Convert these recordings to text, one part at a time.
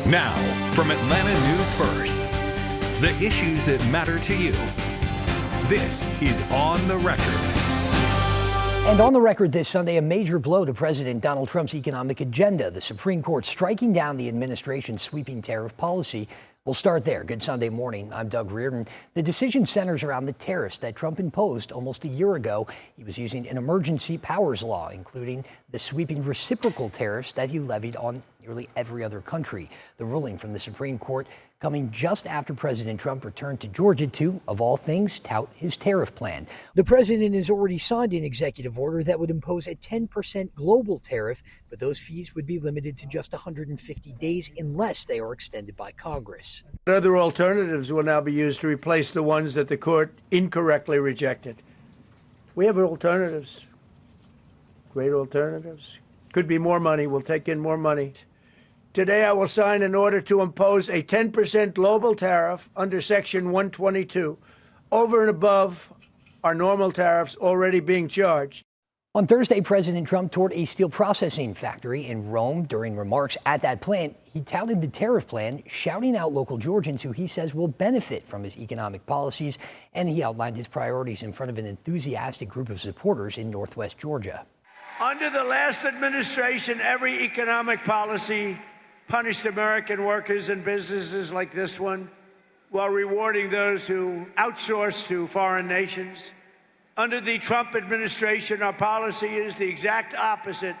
Now, from Atlanta News First, the issues that matter to you. This is On the Record. And on the record this Sunday, a major blow to President Donald Trump's economic agenda. The Supreme Court striking down the administration's sweeping tariff policy. We'll start there. Good Sunday morning. I'm Doug Reardon. The decision centers around the tariffs that Trump imposed almost a year ago. He was using an emergency powers law, including the sweeping reciprocal tariffs that he levied on nearly every other country. The ruling from the Supreme Court coming just after President Trump returned to Georgia to, of all things, tout his tariff plan. The president has already signed an executive order that would impose a 10% global tariff, but those fees would be limited to just 150 days unless they are extended by Congress. Other alternatives will now be used to replace the ones that the court incorrectly rejected. We have alternatives, great alternatives. Could be more money. We'll take in more money. Today, I will sign an order to impose a 10% global tariff under Section 122 over and above our normal tariffs already being charged. On Thursday, President Trump toured a steel processing factory in Rome. During remarks at that plant, he touted the tariff plan, shouting out local Georgians who he says will benefit from his economic policies, and he outlined his priorities in front of an enthusiastic group of supporters in Northwest Georgia. Under the last administration, every economic policy punished American workers and businesses like this one, while rewarding those who outsource to foreign nations. Under the Trump administration, our policy is the exact opposite,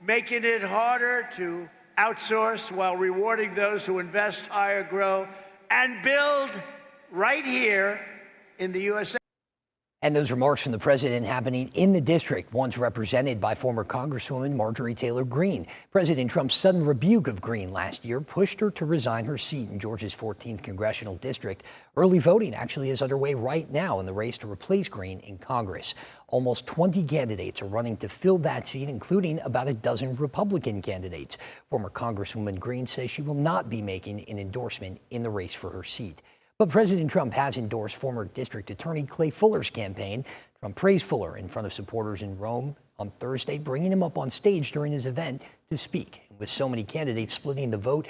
making it harder to outsource while rewarding those who invest, hire, grow, and build right here in the USA. And those remarks from the president happening in the district, once represented by former Congresswoman Marjorie Taylor Greene. President Trump's sudden rebuke of Greene last year pushed her to resign her seat in Georgia's 14th congressional district. Early voting actually is underway right now in the race to replace Greene in Congress. Almost 20 candidates are running to fill that seat, including about a dozen Republican candidates. Former Congresswoman Greene says she will not be making an endorsement in the race for her seat. But President Trump has endorsed former District Attorney Clay Fuller's campaign. Trump praised Fuller in front of supporters in Rome on Thursday, bringing him up on stage during his event to speak. With so many candidates splitting the vote,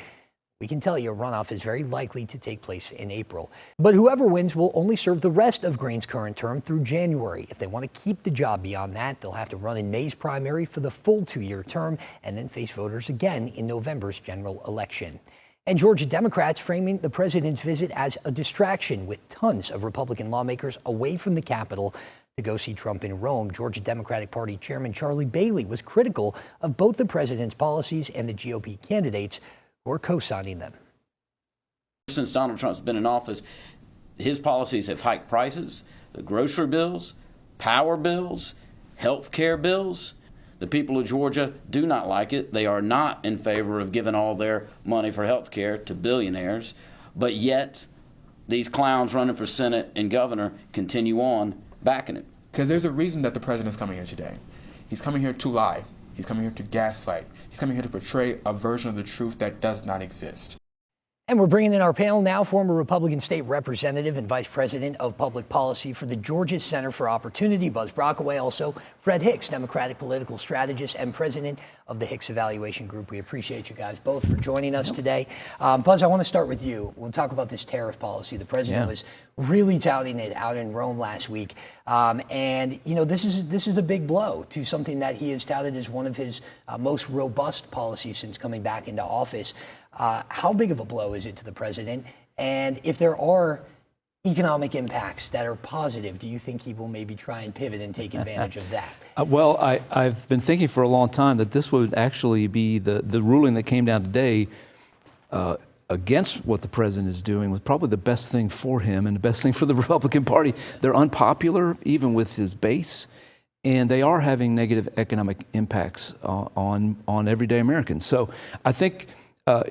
we can tell you a runoff is very likely to take place in April. But whoever wins will only serve the rest of Greene's current term through January. If they want to keep the job beyond that, they'll have to run in May's primary for the full 2-year term and then face voters again in November's general election. And Georgia Democrats framing the president's visit as a distraction, with tons of Republican lawmakers away from the Capitol to go see Trump in Rome. Georgia Democratic Party Chairman Charlie Bailey was critical of both the president's policies and the GOP candidates who are co-signing them. Since Donald Trump's been in office, his policies have hiked prices, the grocery bills, power bills, health care bills. The people of Georgia do not like it. They are not in favor of giving all their money for health care to billionaires. But yet, these clowns running for Senate and governor continue on backing it. Because there's a reason that the president's coming here today. He's coming here to lie. He's coming here to gaslight. He's coming here to portray a version of the truth that does not exist. And we're bringing in our panel now, former Republican state representative and vice president of public policy for the Georgia Center for Opportunity, Buzz Brockaway. Also, Fred Hicks, Democratic political strategist and president of the Hicks Evaluation Group. We appreciate you guys both for joining us today. Buzz, I want to start with you. We'll talk about this tariff policy. The president was really touting it out in Rome last week. And, you know, this is a big blow to something that he has touted as one of his most robust policies since coming back into office. How big of a blow is it to the president? And if there are economic impacts that are positive, do you think he will maybe try and pivot and take advantage of that? Well, I've been thinking for a long time that this would actually be the ruling that came down today against what the president is doing was probably the best thing for him and the best thing for the Republican Party. They're unpopular, even with his base, and they are having negative economic impacts on everyday Americans. So I think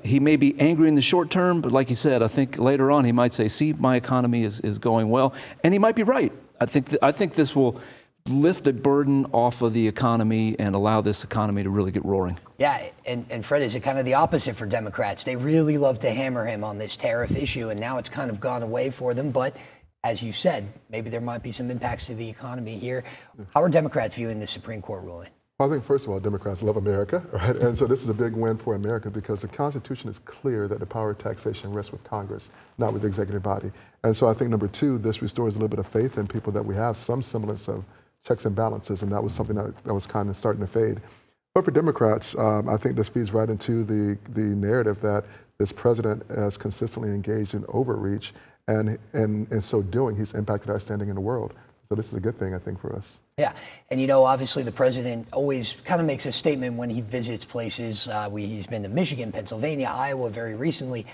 he may be angry in the short term, but like you said, I think later on he might say, see, my economy is going well. And he might be right. I think this will lift a burden off of the economy and allow this economy to really get roaring. Yeah, and Fred, is it kind of the opposite for Democrats? They really love to hammer him on this tariff issue, and now it's kind of gone away for them. But as you said, maybe there might be some impacts to the economy here. How are Democrats viewing the Supreme Court ruling? Well, I think, first of all, Democrats love America, right? And so this is a big win for America because the Constitution is clear that the power of taxation rests with Congress, not with the executive body. And so I think, number two, this restores a little bit of faith in people that we have some semblance of checks and balances, and that was something that was kind of starting to fade. But for Democrats, I think this feeds right into the narrative that this president has consistently engaged in overreach, and in so doing, he's impacted our standing in the world. So this is a good thing, I think, for us. Yeah, and you know, obviously the president always kind of makes a statement when he visits places. He's been to Michigan, Pennsylvania, Iowa very recently.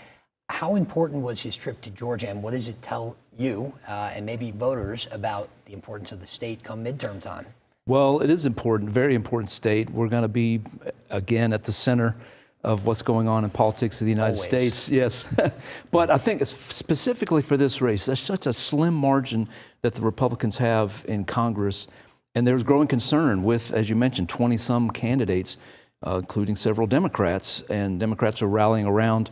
How important was his trip to Georgia, and what does it tell you and maybe voters about the importance of the state come midterm time? Well, it is important, very important state. We're going to be, again, at the center of what's going on in politics of the United States. Yes. But I think specifically for this race, there's such a slim margin that the Republicans have in Congress. And there's growing concern with, as you mentioned, 20-some candidates, including several Democrats. And Democrats are rallying around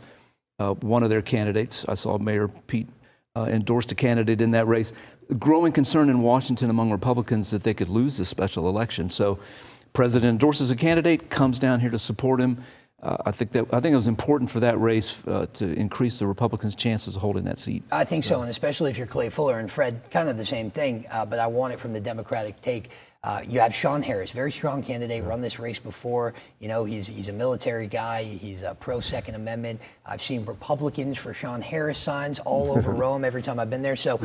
one of their candidates. I saw Mayor Pete endorsed a candidate in that race. Growing concern in Washington among Republicans that they could lose this special election. So president endorses a candidate, comes down here to support him. I think it was important for that race to increase the Republicans' chances of holding that seat. I think so, and especially if you're Clay Fuller and Fred, kind of the same thing. But I want it from the Democratic take. You have Sean Harris, very strong candidate, run this race before. You know, he's a military guy. He's a pro-Second Amendment. I've seen Republicans for Sean Harris signs all over Rome every time I've been there. So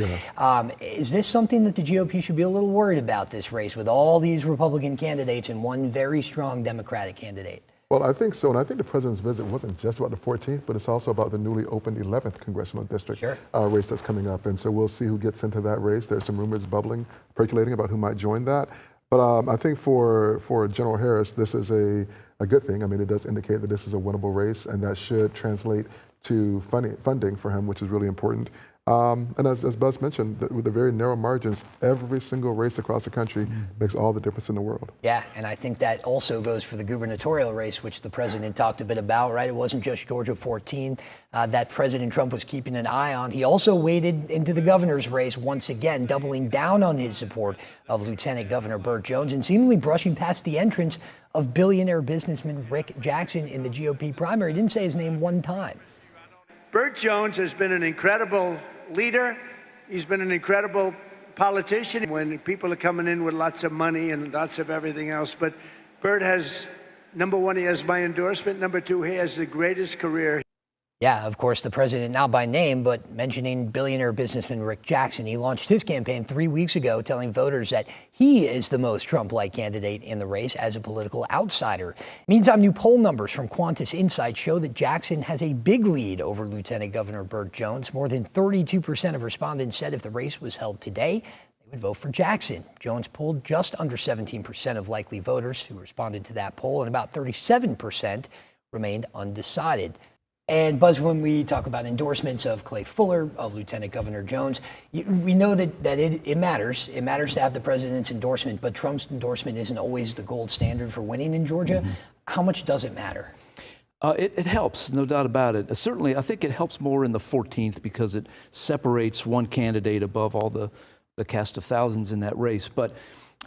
is this something that the GOP should be a little worried about, this race, with all these Republican candidates and one very strong Democratic candidate? Well, I think so, and I think the president's visit wasn't just about the 14th, but it's also about the newly opened 11th congressional district race that's coming up, and so we'll see who gets into that race. There's some rumors bubbling, percolating about who might join that, but I think for General Harris, this is a good thing. I mean, it does indicate that this is a winnable race, and that should translate to funding for him, which is really important. And as Buzz mentioned, with the very narrow margins, every single race across the country makes all the difference in the world. Yeah, and I think that also goes for the gubernatorial race, which the president talked a bit about, right? It wasn't just Georgia 14 that President Trump was keeping an eye on. He also waded into the governor's race once again, doubling down on his support of Lieutenant Governor Burt Jones and seemingly brushing past the entrance of billionaire businessman Rick Jackson in the GOP primary. He didn't say his name one time. Burt Jones has been an incredible leader. He's been an incredible politician when people are coming in with lots of money and lots of everything else. But Burt has, number one, he has my endorsement. Number two, he has the greatest career. Yeah, of course, the president, not by name, but mentioning billionaire businessman Rick Jackson. He launched his campaign 3 weeks ago, telling voters that he is the most Trump-like candidate in the race as a political outsider. Meantime, new poll numbers from Qantas Insight show that Jackson has a big lead over Lieutenant Governor Burt Jones. More than 32% of respondents said if the race was held today, they would vote for Jackson. Jones polled just under 17% of likely voters who responded to that poll, and about 37% remained undecided. And Buzz, when we talk about endorsements of Clay Fuller, of Lieutenant Governor Jones, we know that it matters. It matters to have the president's endorsement, but Trump's endorsement isn't always the gold standard for winning in Georgia. How much does it matter? It helps, no doubt about it. Certainly, I think it helps more in the 14th because it separates one candidate above all the cast of thousands in that race. But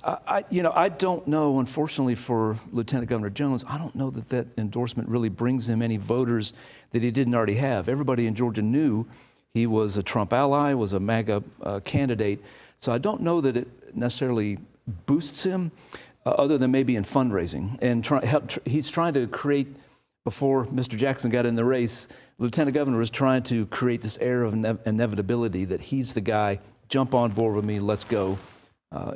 I don't know, unfortunately for Lieutenant Governor Jones, I don't know that endorsement really brings him any voters that he didn't already have. Everybody in Georgia knew he was a Trump ally, was a MAGA candidate. So I don't know that it necessarily boosts him other than maybe in fundraising. And he's trying to create, before Mr. Jackson got in the race, Lieutenant Governor was trying to create this air of inevitability that he's the guy, jump on board with me, let's go.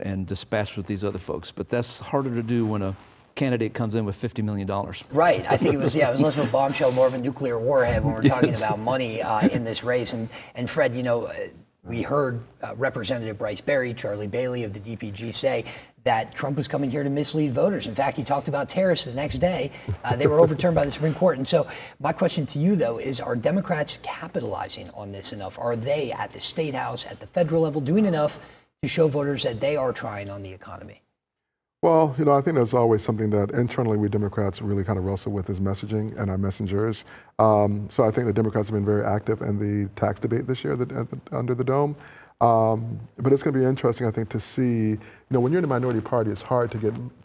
And dispatch with these other folks. But that's harder to do when a candidate comes in with $50 million. Right. I think it was less of a bombshell, more of a nuclear warhead when we're talking about money in this race. And Fred, we heard Representative Bryce Berry, Charlie Bailey of the DPG say that Trump was coming here to mislead voters. In fact, he talked about tariffs the next day. They were overturned by the Supreme Court. And so my question to you, though, is are Democrats capitalizing on this enough? Are they at the state house, at the federal level, doing enough to show voters that they are trying on the economy? Well, I think there's always something that internally we Democrats really kind of wrestle with is messaging and our messengers. So I think the Democrats have been very active in the tax debate this year under the dome. But it's going to be interesting, I think, to see. When you're in a minority party, it's hard to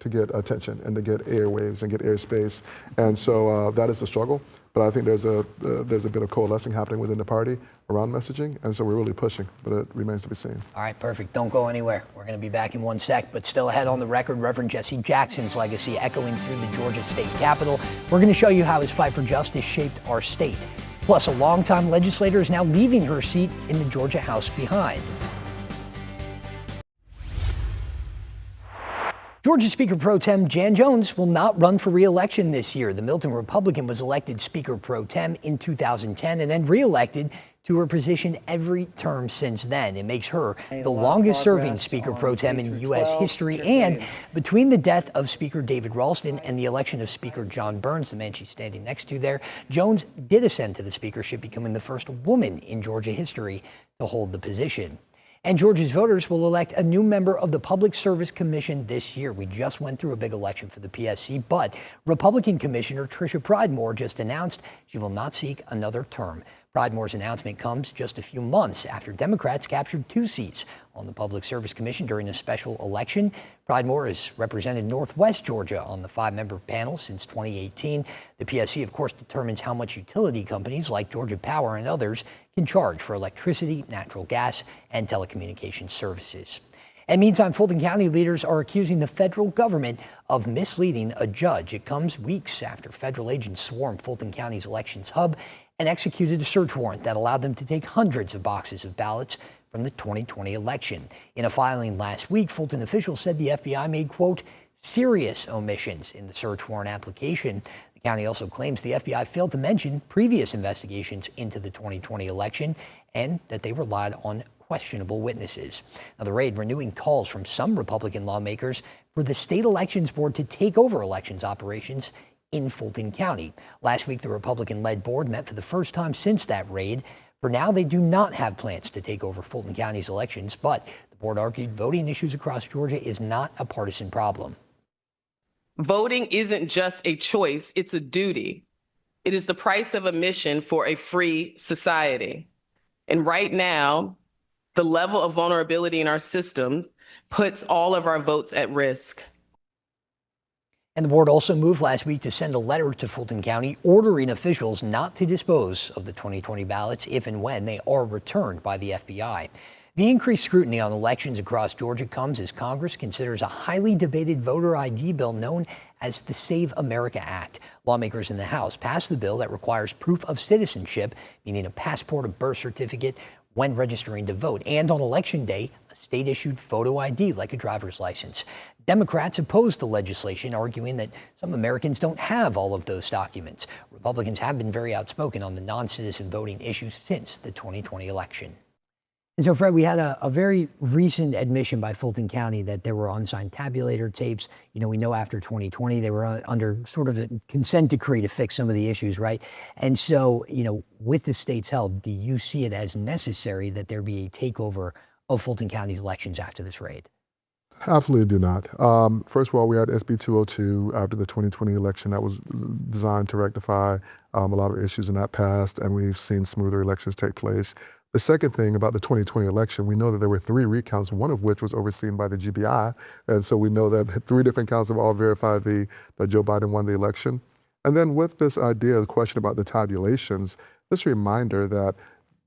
get attention and to get airwaves and get airspace, and so that is the struggle. But I think there's a bit of coalescing happening within the party around messaging, and so we're really pushing. But it remains to be seen. All right, perfect. Don't go anywhere. We're going to be back in one sec, but still ahead on the record, Reverend Jesse Jackson's legacy echoing through the Georgia state capitol. We're going to show you how his fight for justice shaped our state. Plus, a longtime legislator is now leaving her seat in the Georgia House behind. Georgia Speaker Pro Tem Jan Jones will not run for re-election this year. The Milton Republican was elected Speaker Pro Tem in 2010 and then re-elected to her position every term since then. It makes her the longest-serving Speaker Pro Tem in U.S. history. And between the death of Speaker David Ralston and the election of Speaker John Burns, the man she's standing next to there, Jones did ascend to the speakership, becoming the first woman in Georgia history to hold the position. And Georgia's voters will elect a new member of the Public Service Commission this year. We just went through a big election for the PSC, but Republican Commissioner Tricia Pridemore just announced she will not seek another term. Pridemore's announcement comes just a few months after Democrats captured 2 seats on the Public Service Commission during a special election. Pridemore has represented Northwest Georgia on the 5-member panel since 2018. The PSC, of course, determines how much utility companies like Georgia Power and others can charge for electricity, natural gas, and telecommunications services. And meantime, Fulton County leaders are accusing the federal government of misleading a judge. It comes weeks after federal agents swarmed Fulton County's elections hub and executed a search warrant that allowed them to take hundreds of boxes of ballots from the 2020 election. In a filing last week, Fulton officials said the FBI made, quote, serious omissions in the search warrant application. The county also claims the FBI failed to mention previous investigations into the 2020 election and that they relied on questionable witnesses. Now, the raid renewing calls from some Republican lawmakers for the state elections board to take over elections operations in Fulton County. Last week, the Republican-led board met for the first time since that raid. For now, they do not have plans to take over Fulton County's elections, but the board argued voting issues across Georgia is not a partisan problem. Voting isn't just a choice, it's a duty. It is the price of admission for a free society. And right now, the level of vulnerability in our systems puts all of our votes at risk. And the board also moved last week to send a letter to Fulton County ordering officials not to dispose of the 2020 ballots if and when they are returned by the FBI. The increased scrutiny on elections across Georgia comes as Congress considers a highly debated voter ID bill known as the Save America Act. Lawmakers in the House passed the bill that requires proof of citizenship, meaning a passport or birth certificate, when registering to vote, and on election day, a state-issued photo ID like a driver's license. Democrats opposed the legislation, arguing that some Americans don't have all of those documents. Republicans have been very outspoken on the non-citizen voting issue since the 2020 election. And so, Fred, we had a very recent admission by Fulton County that there were unsigned tabulator tapes. We know after 2020, they were under sort of a consent decree to fix some of the issues, right? And so, with the state's help, do you see it as necessary that there be a takeover of Fulton County's elections after this raid? Absolutely do not. First of all, we had SB 202 after the 2020 election that was designed to rectify a lot of issues, and that passed, and we've seen smoother elections take place. The second thing about the 2020 election, we know that there were 3 recounts, one of which was overseen by the GBI. And so we know that 3 different counts have all verified that Joe Biden won the election. And then with this idea, the question about the tabulations, this reminder that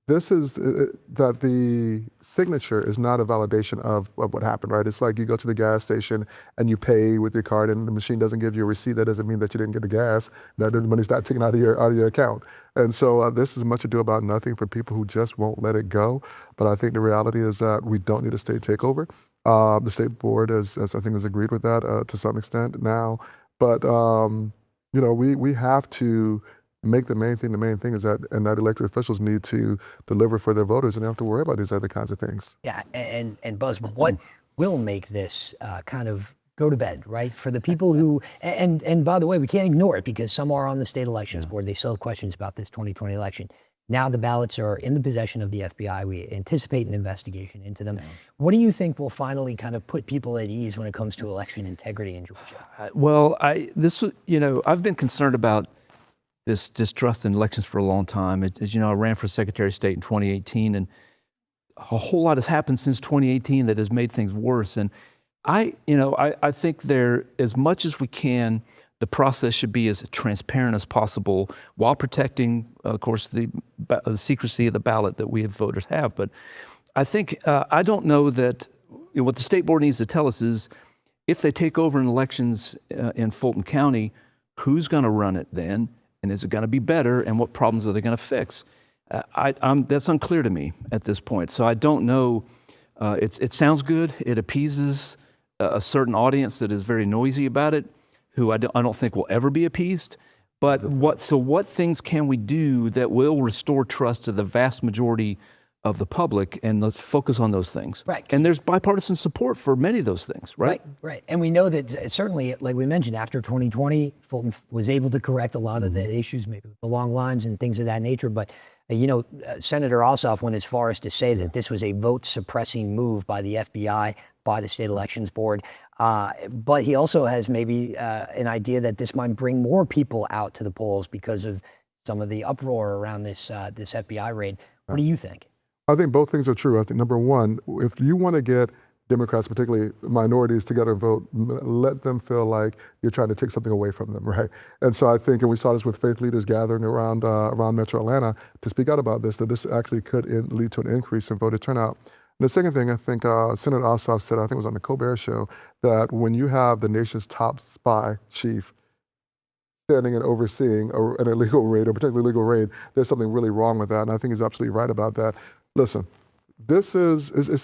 that the signature is not a validation of what happened, right? It's like you go to the gas station and you pay with your card and the machine doesn't give you a receipt. That doesn't mean that you didn't get the gas. That the money's not taken out of your account. And so this is much ado about nothing for people who just won't let it go. But I think the reality is that we don't need a state takeover. The state board, as I think, has agreed with that to some extent now. But we have to make the main thing is that elected officials need to deliver for their voters and they don't have to worry about these other kinds of things. Yeah, and Buzz, what will make this kind of go to bed, right? For the people who, and by the way, we can't ignore it because some are on the state elections board. They still have questions about this 2020 election. Now the ballots are in the possession of the FBI. We anticipate an investigation into them. Yeah. What do you think will finally kind of put people at ease when it comes to election integrity in Georgia? Well, I've been concerned about this distrust in elections for a long time. As you know, I ran for Secretary of State in 2018, and a whole lot has happened since 2018 that has made things worse. And I think as much as we can, the process should be as transparent as possible while protecting, of course, the secrecy of the ballot that we as voters have. But I think, I don't know that what the state board needs to tell us is if they take over in elections in Fulton County, who's going to run it then? And is it going to be better? And what problems are they going to fix? That's unclear to me at this point. So I don't know. It sounds good. It appeases a certain audience that is very noisy about it, who I don't think will ever be appeased. But what things can we do that will restore trust to the vast majority of the public, and let's focus on those things. Right. And there's bipartisan support for many of those things, right? Right. And we know that certainly, like we mentioned, after 2020, Fulton was able to correct a lot of the issues, maybe with the long lines and things of that nature. But, Senator Ossoff went as far as to say that this was a vote-suppressing move by the FBI, by the state elections board. But he also has maybe an idea that this might bring more people out to the polls because of some of the uproar around this FBI raid. What do you think? I think both things are true. I think, number one, if you want to get Democrats, particularly minorities, together vote, let them feel like you're trying to take something away from them, right? And so I think, and we saw this with faith leaders gathering around Metro Atlanta to speak out about this, that this actually could lead to an increase in voter turnout. And the second thing, I think Senator Ossoff said, I think it was on the Colbert Show, that when you have the nation's top spy chief standing and overseeing an illegal raid, or particularly illegal raid, there's something really wrong with that. And I think he's absolutely right about that. Listen, it's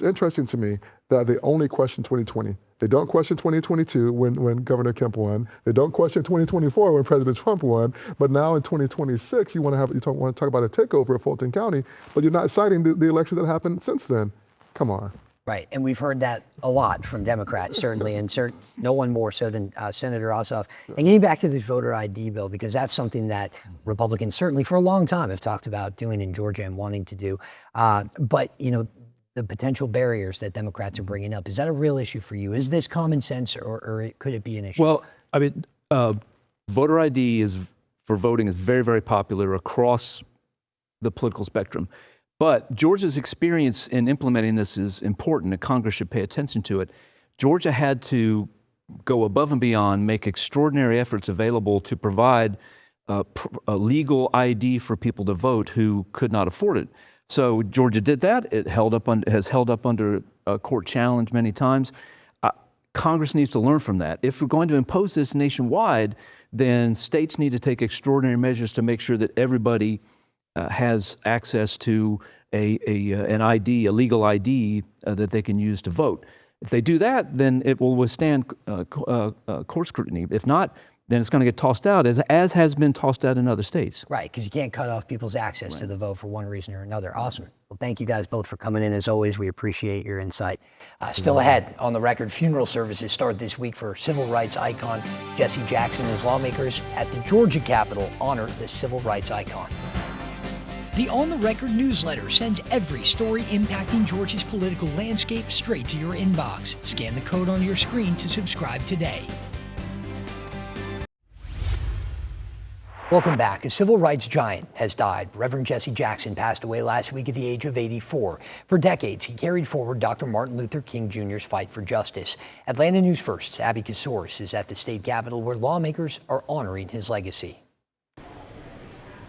interesting to me that they only question 2020. They don't question 2022 when Governor Kemp won. They don't question 2024 when President Trump won. But now in 2026, you want to talk about a takeover of Fulton County, but you're not citing the elections that happened since then. Come on. Right, and we've heard that a lot from Democrats, certainly, and no one more so than Senator Ossoff. And getting back to this voter ID bill, because that's something that Republicans certainly for a long time have talked about doing in Georgia and wanting to do. But, the potential barriers that Democrats are bringing up, is that a real issue for you? Is this common sense, or could it be an issue? Well, I mean, voter ID for voting is very, very popular across the political spectrum. But Georgia's experience in implementing this is important, and Congress should pay attention to it. Georgia had to go above and beyond, make extraordinary efforts available to provide a legal ID for people to vote who could not afford it. So Georgia did that. It has held up under a court challenge many times. Congress needs to learn from that. If we're going to impose this nationwide, then states need to take extraordinary measures to make sure that everybody has access to an ID, a legal ID that they can use to vote. If they do that, then it will withstand court scrutiny. If not, then it's going to get tossed out, as has been tossed out in other states. Right, because you can't cut off people's access to the vote for one reason or another. Awesome. Well, thank you guys both for coming in. As always, we appreciate your insight. Still ahead, on the record, funeral services start this week for civil rights icon Jesse Jackson as lawmakers at the Georgia Capitol honor the civil rights icon. The On the Record newsletter sends every story impacting Georgia's political landscape straight to your inbox. Scan the code on your screen to subscribe today. Welcome back. A civil rights giant has died. Reverend Jesse Jackson passed away last week at the age of 84. For decades, he carried forward Dr. Martin Luther King Jr.'s fight for justice. Atlanta News First's Abby Kasouris is at the state capitol where lawmakers are honoring his legacy.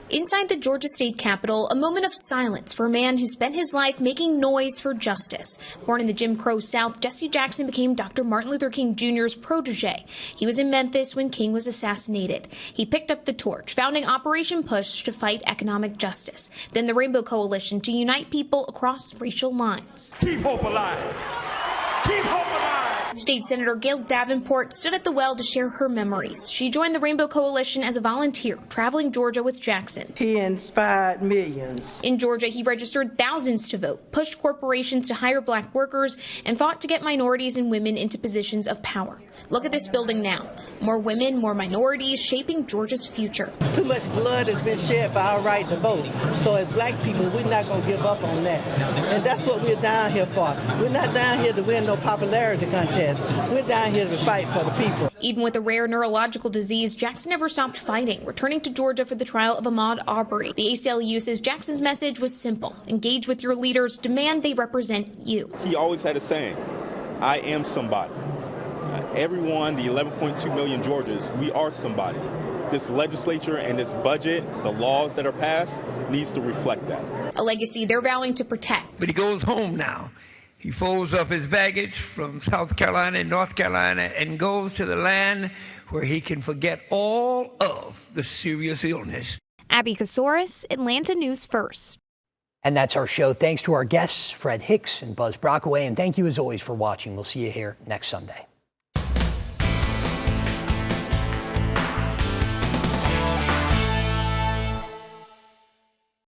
Inside the Georgia State Capitol, a moment of silence for a man who spent his life making noise for justice. Born in the Jim Crow South, Jesse Jackson became Dr. Martin Luther King Jr.'s protege. He was in Memphis when King was assassinated. He picked up the torch, founding Operation Push to fight economic justice, then the Rainbow Coalition to unite people across racial lines. Keep hope alive. Keep hope alive. State Senator Gail Davenport stood at the well to share her memories. She joined the Rainbow Coalition as a volunteer, traveling Georgia with Jackson. He inspired millions. In Georgia, he registered thousands to vote, pushed corporations to hire black workers, and fought to get minorities and women into positions of power. Look at this building now. More women, more minorities, shaping Georgia's future. Too much blood has been shed for our right to vote. So as black people, we're not going to give up on that. And that's what we're down here for. We're not down here to win no popularity contest. protest. We're down here to fight for the people. Even with a rare neurological disease, Jackson never stopped fighting, returning to Georgia for the trial of Ahmaud Arbery. The ACLU says Jackson's message was simple: engage with your leaders, demand they represent you. He always had a saying, I am somebody. Everyone, the 11.2 million Georgians, we are somebody. This legislature and this budget, the laws that are passed, needs to reflect that. A legacy they're vowing to protect. But he goes home now. He folds up his baggage from South Carolina and North Carolina and goes to the land where he can forget all of the serious illness. Abby Kasoris, Atlanta News First. And that's our show. Thanks to our guests, Fred Hicks and Buzz Brockaway. And thank you as always for watching. We'll see you here next Sunday.